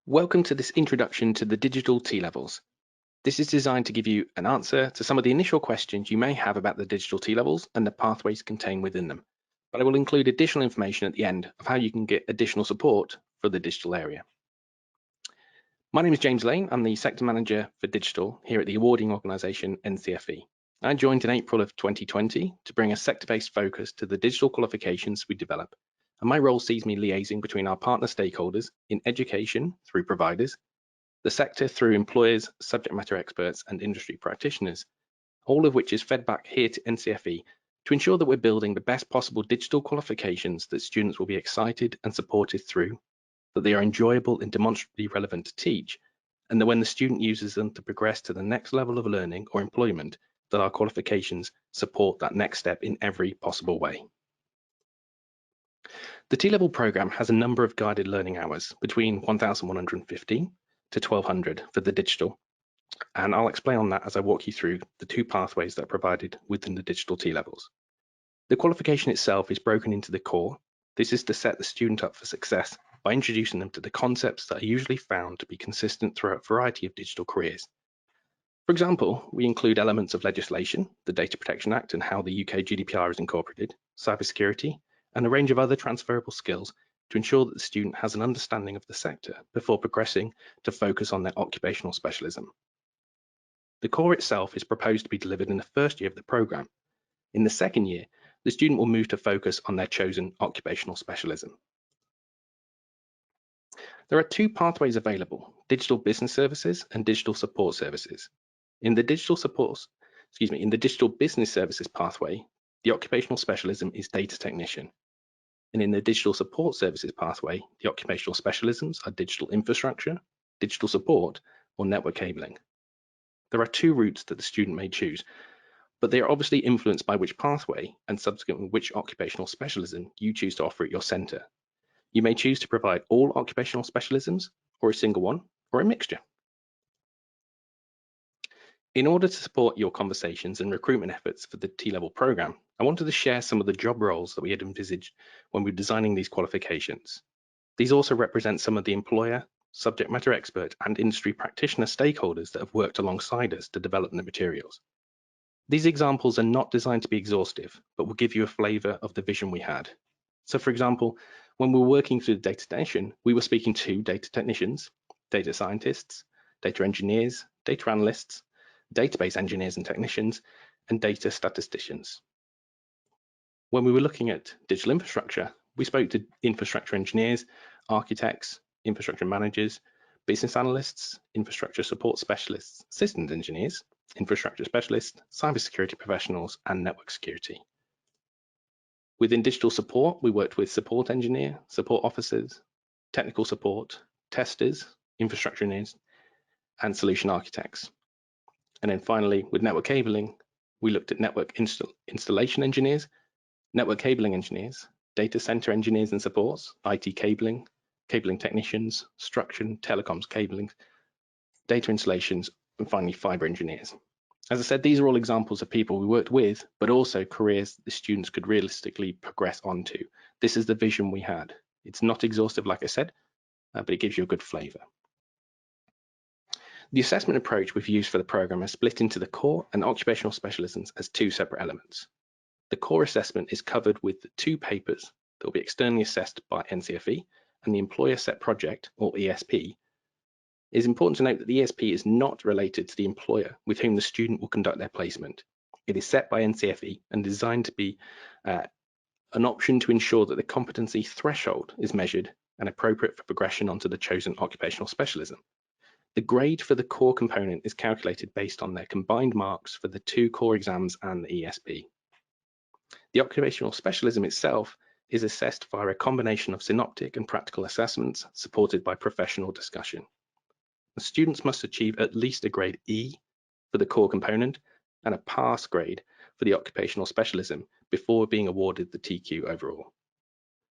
Welcome to this introduction to the digital T-levels. This is designed to give you an answer to some of the initial questions you may have about the digital T-levels and the pathways contained within them. But I will include additional information at the end of how you can get additional support for the digital area. My name is James Lane. I'm the Sector Manager for Digital here at the awarding organisation NCFE. I joined in April of 2020 to bring a sector-based focus to the digital qualifications we develop. And my role sees me liaising between our partner stakeholders in education through providers, the sector through employers, subject matter experts and industry practitioners, all of which is fed back here to NCFE to ensure that we're building the best possible digital qualifications that students will be excited and supported through, that they are enjoyable and demonstrably relevant to teach, and that when the student uses them to progress to the next level of learning or employment, that our qualifications support that next step in every possible way. The T-level programme has a number of guided learning hours between 1,150 to 1,200 for the digital, and I'll explain on that as I walk you through the two pathways that are provided within the digital T-levels. The qualification itself is broken into the core. This is to set the student up for success by introducing them to the concepts that are usually found to be consistent throughout a variety of digital careers. For example, we include elements of legislation, the Data Protection Act and how the UK GDPR is incorporated, cybersecurity, and a range of other transferable skills to ensure that the student has an understanding of the sector before progressing to focus on their occupational specialism. The core itself is proposed to be delivered in the first year of the programme. In the second year, the student will move to focus on their chosen occupational specialism. There are two pathways available: digital business services and digital support services. In the digital business services pathway, the occupational specialism is data technician. And in the digital support services pathway, the occupational specialisms are digital infrastructure, digital support, or network cabling. There are two routes that the student may choose, but they are obviously influenced by which pathway and subsequently which occupational specialism you choose to offer at your centre. You may choose to provide all occupational specialisms, or a single one, or a mixture. In order to support your conversations and recruitment efforts for the T-level programme, I wanted to share some of the job roles that we had envisaged when we were designing these qualifications. These also represent some of the employer, subject matter expert and industry practitioner stakeholders that have worked alongside us to develop the materials. These examples are not designed to be exhaustive, but will give you a flavour of the vision we had. So for example, when we were working through the data technician, we were speaking to data technicians, data scientists, data engineers, data analysts, database engineers and technicians, and data statisticians. When we were looking at digital infrastructure, we spoke to infrastructure engineers, architects, infrastructure managers, business analysts, infrastructure support specialists, systems engineers, infrastructure specialists, cybersecurity professionals, and network security. Within digital support, we worked with support engineer, support officers, technical support, testers, infrastructure engineers, and solution architects. And then finally, with network cabling, we looked at network installation engineers, network cabling engineers, data center engineers and supports, IT cabling, cabling technicians, structured telecoms cabling, data installations, and finally fiber engineers. As I said, these are all examples of people we worked with, but also careers the students could realistically progress onto. This is the vision we had. It's not exhaustive, like I said, but it gives you a good flavour. The assessment approach we've used for the programme is split into the core and occupational specialisms as two separate elements. The core assessment is covered with the two papers that will be externally assessed by NCFE, and the Employer Set Project, or ESP. It is important to note that the ESP is not related to the employer with whom the student will conduct their placement. It is set by NCFE and designed to be an option to ensure that the competency threshold is measured and appropriate for progression onto the chosen occupational specialism. The grade for the core component is calculated based on their combined marks for the two core exams and the ESP. The occupational specialism itself is assessed via a combination of synoptic and practical assessments supported by professional discussion. The students must achieve at least a grade E for the core component and a pass grade for the occupational specialism before being awarded the TQ overall.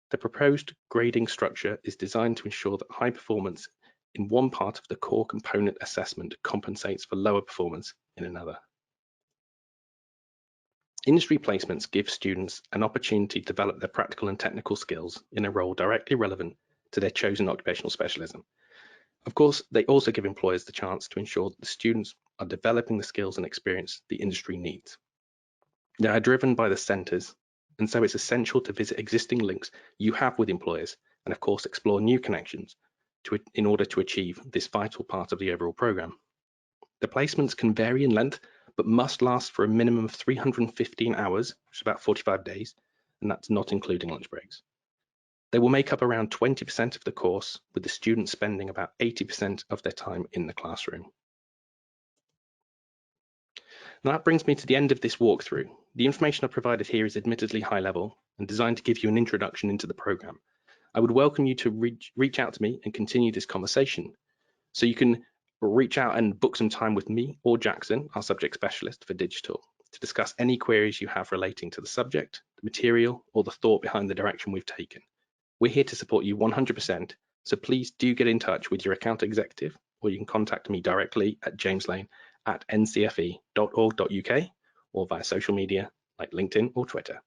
The proposed grading structure is designed to ensure that high performance in one part of the core component assessment compensates for lower performance in another. Industry placements give students an opportunity to develop their practical and technical skills in a role directly relevant to their chosen occupational specialism. Of course, they also give employers the chance to ensure that the students are developing the skills and experience the industry needs. They are driven by the centres, and so it's essential to visit existing links you have with employers and of course explore new connections in order to achieve this vital part of the overall programme. The placements can vary in length, but must last for a minimum of 315 hours, which is about 45 days, and that's not including lunch breaks. They will make up around 20% of the course, with the students spending about 80% of their time in the classroom. Now that brings me to the end of this walkthrough. The information I've provided here is admittedly high level and designed to give you an introduction into the programme. I would welcome you to reach out to me and continue this conversation. So you can reach out and book some time with me or Jackson, our subject specialist for digital, to discuss any queries you have relating to the subject, the material, or the thought behind the direction we've taken. We're here to support you 100%, so please do get in touch with your account executive, or you can contact me directly at jameslane@ncfe.org.uk or via social media like LinkedIn or Twitter.